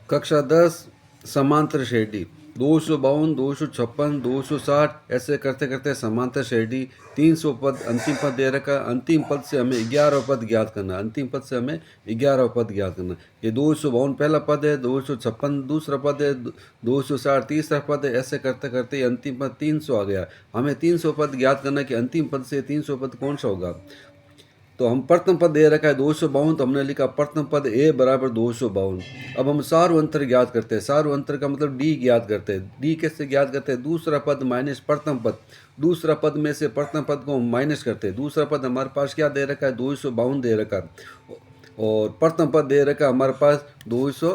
कक्षा 10 समांतर श्रेणी 252, 256, 260 ऐसे करते करते समांतर श्रेणी 300 पद अंतिम पद दे रखा है। अंतिम पद से हमें 11 पद ज्ञात करना है। अंतिम पद से हमें 11 पद ज्ञात करना है। ये 252 पहला पद है, 256 दूसरा पद है, 260 तीसरा पद है। ऐसे करते करते अंतिम पद 300 आ गया। हमें 300 पद ज्ञात करना है कि अंतिम पद से 300 पद कौन सा होगा। तो हम प्रथम पद दे रखा है 252, तो हमने लिखा प्रथम पद ए बराबर 252। अब हम सार्व अंतर ज्ञात करते हैं। सार्व अंतर का मतलब डी ज्ञात करते हैं। डी कैसे ज्ञात करते हैं? दूसरा पद माइनस प्रथम पद। दूसरा पद में से प्रथम पद को हम माइनस करते हैं। दूसरा पद हमारे पास क्या दे रखा है? 252 दे रखा है। और प्रथम पद दे रखा है हमारे पास 200।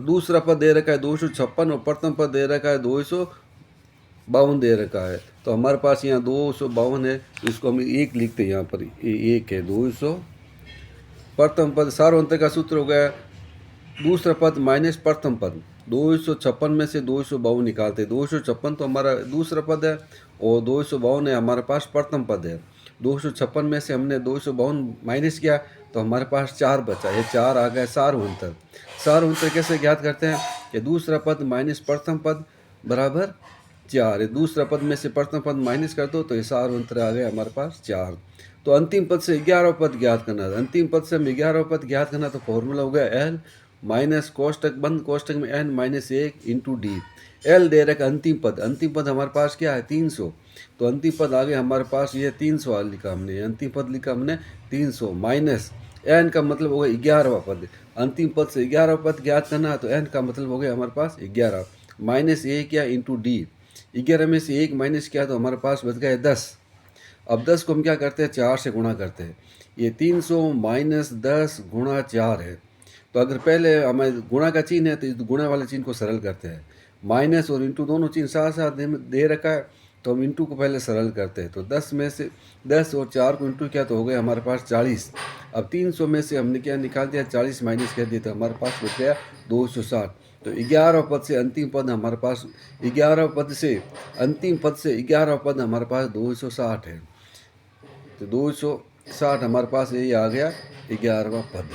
दूसरा पद दे रखा है 256 और प्रथम पद दे रखा है 252 दे रखा है। तो हमारे पास यहाँ 252 है, इसको हम एक लिखते हैं। यहाँ पर एक है 200। प्रथम पद सार्वंतर का सूत्र हो गया दूसरा पद माइनस प्रथम पद। 256 में से 252 निकालते हैं। 256 तो हमारा दूसरा पद है और 252 है हमारे पास प्रथम पद है। 256 में से हमने 252 माइनस किया तो हमारे पास 4 बचा। ये 4 आ गया सार्वंतर। सार्वंतर कैसे ज्ञात करते हैं कि दूसरा पद माइनस प्रथम पद बराबर 4। दूसरा पद में से प्रथम पद माइनस कर दो तो ये सार्वंतर आ गया हमारे पास 4। तो अंतिम पद से 11 पद ज्ञात करना है। अंतिम पद से हमें 11 पद ज्ञात करना, तो फॉर्मूला हो गया एल माइनस कोष्टक बंद कोष्टक में n minus 1 into d. L दे रखा अंतिम पद। अंतिम पद हमारे पास क्या है? 300। तो अंतिम पद आ गया हमारे पास ये 300 लिखा हमने। अंतिम पद लिखा हमने 300 माइनस एन का मतलब हो गया 11वां पद। अंतिम पद से 11 पद ज्ञात करना, तो एन का मतलब हो गया हमारे पास 11 माइनस 1 या इंटू डी। 11 में से 1 माइनस किया तो हमारे पास बच गया 10। अब 10 को हम क्या करते हैं? 4 से गुणा करते हैं। ये 300 माइनस 10 गुणा 4 है। तो अगर पहले हमें गुणा का चिन्ह है तो इस गुणा वाले चिन्ह को सरल करते हैं। माइनस और इंटू दोनों चिन्ह साथ साथ दे रखा है, तो हम इंटू को पहले सरल करते हैं। तो 10 में से 10 और 4 को इंटू किया तो हो गया हमारे पास 40। अब 300 में से हमने क्या निकाल दिया? 40 माइनस कर दिया तो हमारे पास बच गया 260। तो 11 पद से अंतिम पद हमारे पास 11 पद से अंतिम पद से 11 पद हमारे पास 260 है। तो 260 हमारे पास यही आ गया 11वां पद।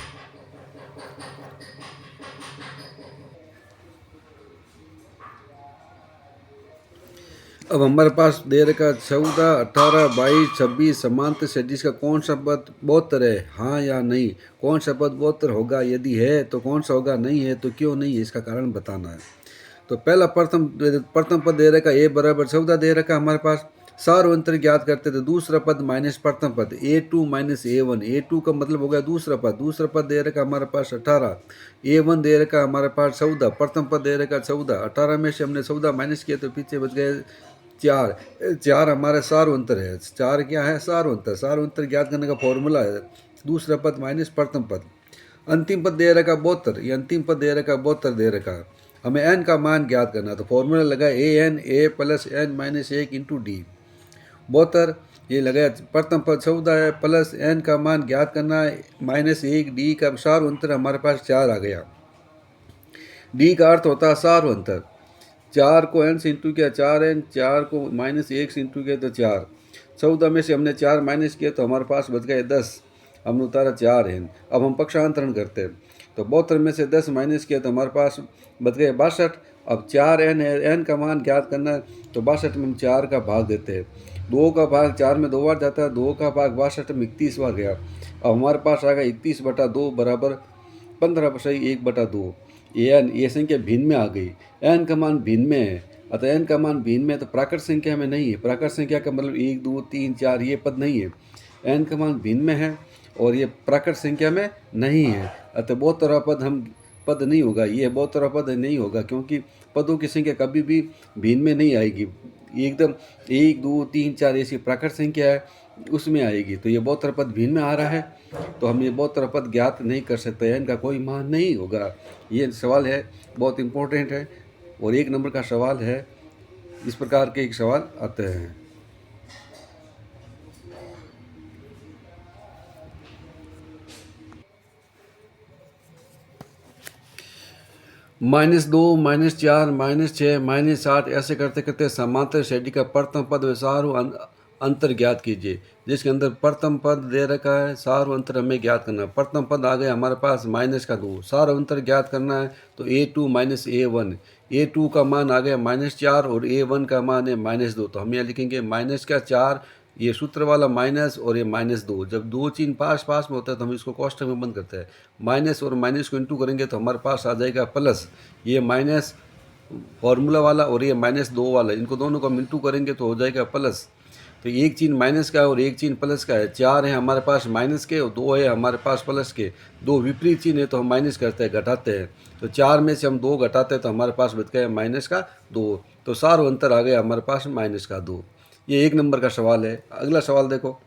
अब हमारे पास दे रखा 14, 18, 22, 26 समांतर श्रेणी का कौन सा पद बहुत्तर है? हाँ या नहीं। कौन सा पद बहुत्तर होगा? यदि है तो कौन सा होगा? नहीं है तो क्यों नहीं है? इसका कारण बताना है। तो पहला प्रथम पद दे रखा ए बराबर 14 दे रखा हमारे पास। सार्वंतर ज्ञात करते थे। दूसरा पद माइनस प्रथम पद A2 माइनस A1। A2 का मतलब हो गया दूसरा पद। दूसरा पद दे रखा हमारे पास 18। A1 दे रखा हमारे पास 14। प्रथम पद दे रखा 14। 18 में से हमने 14 माइनस किया तो पीछे बच गए 4। 4 हमारा सार्वंतर है। 4 क्या है? सार्वंतर। सार्वंतर ज्ञात करने का फॉर्मूला है दूसरा पद माइनस प्रथम पद। अंतिम पद दे रखा 72। ये अंतिम पद दे रखा 72 दे रखा। हमें एन का मान ज्ञात करना, तो फॉर्मूला लगा a plus n minus 1 into d. 72 ये लगाया। प्रथम पद 14 है प्लस एन का मान ज्ञात करना है माइनस 1 डी का सार्वंतर हमारे पास 4 आ गया। डी का अर्थ होता है सार्वंतर। 4 को एन से इंटू किया 4n, 4 को माइनस 1 से इंटू किया तो 4। 14 में से हमने 4 माइनस किया तो हमारे पास बच गए 10। हमने उतारा 4n। अब हम पक्षांतरण करते हैं तो 72 में से 10 माइनस किया तो हमारे पास बच गए 62। अब 4n है, एन का मान ज्ञात करना है तो 62 में हम 4 का भाग देते हैं। 2 का भाग 4 में 2 बार जाता है। 2 का भाग 62 में 31 बार गया। अब हमारे पास आ गया 31/2 बराबर 15/1/2। ये संख्या भिन्न में आ गई। एन का मान भिन्न में है, अतः एन का मान भिन्न में है तो प्राकृत संख्या में नहीं है। प्राकृत संख्या का मतलब 1, 2, 3, 4 ये पद नहीं है। एन का मान भिन्न में है और ये प्राकृत संख्या में नहीं है, अतः बहुत तरह पद नहीं होगा। ये बहुत तरह पद नहीं होगा क्योंकि पदों की संख्या कभी भी भिन्न में नहीं आएगी। एकदम 1, 2, 3, 4 ऐसी प्राकृत संख्या है उसमें आएगी। तो ये बहुत तरह पद भिन्न में आ रहा है तो हम ये बहुत तरह पद ज्ञात नहीं कर सकते। इनका कोई मान नहीं होगा। ये सवाल है, बहुत इम्पोर्टेंट है और 1 नंबर का सवाल है। इस प्रकार के एक सवाल आते हैं। -2, -4, -6, -8 ऐसे करते करते समांतर श्रेणी का प्रथम पद व अंतर ज्ञात कीजिए, जिसके अंदर प्रथम पद दे रखा है, सार अंतर हमें ज्ञात करना है। प्रथम पद आ गया हमारे पास -2, सार अंतर ज्ञात करना है तो A2 - A1, A2 का मान आ गया -4 और A1 का मान है -2, तो हम यहाँ लिखेंगे -4, ये सूत्र वाला माइनस और ये -2। जब दो चिन्ह पास पास में होता है तो हम इसको कोष्ठक में बंद करते हैं। माइनस और माइनस को इंटू करेंगे तो हमारे पास आ जाएगा प्लस, ये माइनस फॉर्मूला वाला और ये -2 वाला, इनको दोनों को हम इंटू करेंगे तो हो जाएगा प्लस। तो एक चिन्ह माइनस का है और एक चिन्ह प्लस का है। 4 है हमारे पास माइनस के और 2 है हमारे पास प्लस के। दो विपरीत चिन्ह है तो हम माइनस करते हैं, घटाते हैं। तो 4 में से हम 2 घटाते हैं तो हमारे पास बच गया -2। तो सार अंतर आ गया हमारे पास -2। ये 1 नंबर का सवाल है। अगला सवाल देखो,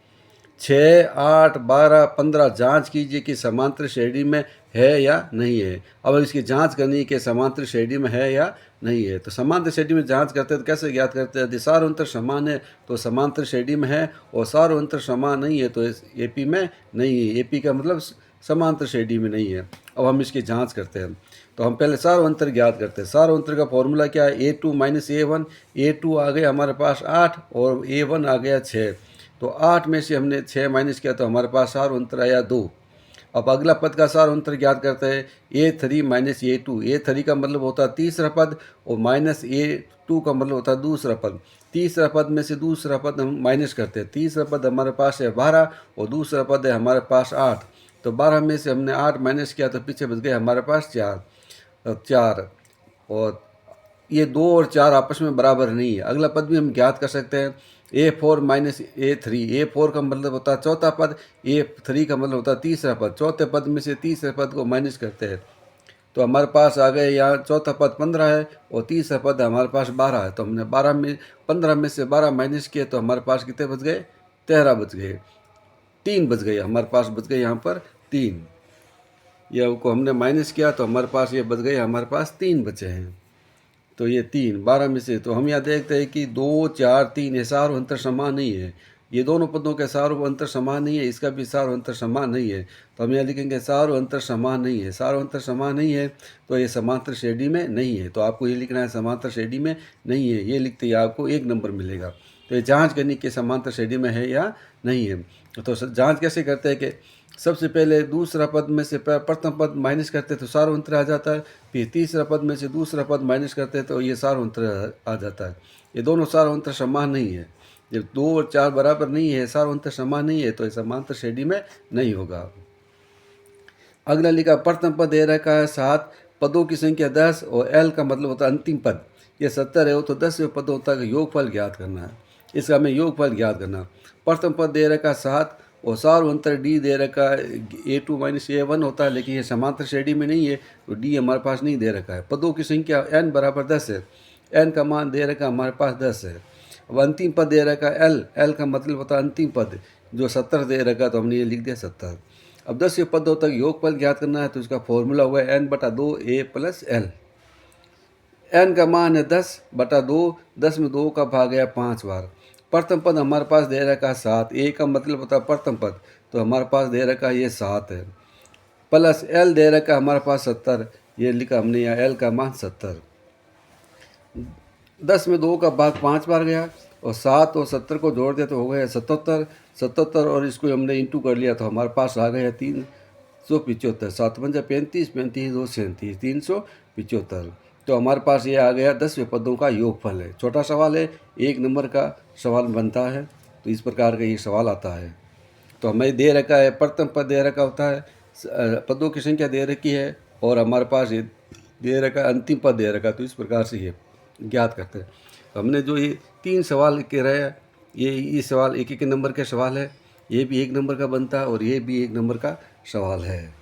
6, 8, 12, 15 जांच कीजिए कि समांतर श्रेणी में है या नहीं है। अब इसकी जांच करनी है कि समांतर श्रेणी में है या नहीं है। तो समांतर श्रेणी में जांच करते हैं तो कैसे ज्ञात करते हैं? यदि सार अंतर समान है तो समांतर श्रेणी में है, और सार अंतर समान नहीं है तो एपी में नहीं है। एपी का मतलब समांतर श्रेणी में नहीं है। अब हम इसकी जांच करते हैं तो हम पहले सार अंतर ज्ञात करते हैं। सार अंतर का फॉर्मूला क्या है? A2 - A1। A2 आ गया हमारे पास 8 और A1 आ गया 6। तो 8 में से हमने 6 माइनस किया तो हमारे पास सार अंतर आया 2। अब अगला पद का सार अंतर ज्ञात करते हैं। A3 - A2। A3 का मतलब होता है तीसरा पद और -A2 का मतलब होता है दूसरा पद। तीसरा पद में से दूसरा पद हम माइनस करते हैं। तीसरा पद हमारे पास है 12 और दूसरा पद है हमारे पास 8। तो 12 में से हमने 8 माइनस किया तो पीछे बच गए हमारे पास 4। और ये 2 और 4 आपस में बराबर नहीं है। अगला पद भी हम ज्ञात कर सकते हैं। A4 - A3। A4 का मतलब होता है चौथा पद, A3 का मतलब होता है तीसरा पद। चौथे पद में से तीसरे पद को माइनस करते हैं तो हमारे पास आ गए, यहाँ चौथा पद 15 है और तीसरा पद हमारे पास 12 है। तो हमने 15 में से 12 माइनस किए तो हमारे पास कितने बच गए? 13 बच गए। 3 बच गए हमारे पास, बच गए यहाँ पर 3। यह को हमने माइनस किया तो हमारे पास ये बच गए, हमारे पास 3 बचे हैं। तो ये 3 12 में से, तो हम यहाँ देखते हैं कि 2, 4, 3 ये सार अंतर समान नहीं है। ये दोनों पदों के सार अंतर समान नहीं है, इसका भी सार अंतर समान नहीं है। तो हम यहाँ लिखेंगे सार अंतर समान नहीं है। सार अंतर समान नहीं है तो ये समांतर श्रेणी में नहीं है। तो आपको ये लिखना है समांतर श्रेणी में नहीं है। ये लिखते ही आपको 1 नंबर मिलेगा। तो ये जाँच करनी कि समांतर श्रेणी में है या नहीं है। तो जाँच कैसे करते हैं कि सबसे पहले दूसरा पद में से प्रथम पद माइनस करते तो सार अंतर आ जाता है। फिर तीसरा पद में से दूसरा पद माइनस करते तो ये सार अंतर आ जाता है। ये दोनों सार अंतर समान नहीं है। जब 2 और 4 बराबर नहीं है, सार अंतर समान नहीं है, तो ये समांतर श्रेणी में नहीं होगा। अगला लिखा, प्रथम पद दे रखा है 7, पदों की संख्या 10 और L का मतलब होता है अंतिम पद ये 70 है, तो 10वें पदों तक योगफल ज्ञात करना है। इसका हमें योगफल ज्ञात करना। प्रथम पद दे रखा 7 और सार अंतर D दे रखा है A2 - A1 होता है, लेकिन ये समांतर श्रेणी में नहीं है तो D हमारे पास नहीं दे रखा है। पदों की संख्या n बराबर 10 है। n का मान दे रखा हमारे पास 10 है। अब अंतिम पद दे रखा L, L का मतलब होता है अंतिम पद, जो 70 दे रखा, तो हमने ये लिख दिया 70। अब 10वें पदों तक योगफल ज्ञात करना है तो इसका फॉर्मूला हुआ है n/2a + L। n का मान है 10/2, 10 में 2 का भाग है 5 बार। प्रथम पद हमारे पास दे रखा है 7, a का मतलब होता है प्रथम पद, तो हमारे पास दे रखा ये 7 है, प्लस L दे रखा हमारे पास 70, ये लिखा हमने यहाँ L का मान 70। 10 में 2 का भाग 5 बार गया और 7 और 70 को जोड़ दिया तो हो गया 77 और इसको हमने इंटू कर लिया तो हमारे पास आ गया 375। 7 पंजा 35, 35 2 37, 375। तो हमारे पास ये आ गया 10वें पदों का योगफल है। छोटा सवाल है, 1 नंबर का सवाल बनता है, तो इस प्रकार का ये सवाल आता है। तो हमें दे रखा है प्रथम पद दे रखा होता है, पदों की संख्या दे रखी है और हमारे पास ये दे रखा है अंतिम पद दे रखा, तो इस प्रकार से ये ज्ञात करते हैं। हमने जो ये 3 सवाल लिख के रहे, ये सवाल 1-1 नंबर के सवाल है, ये भी 1 नंबर का बनता है और ये भी 1 नंबर का सवाल है।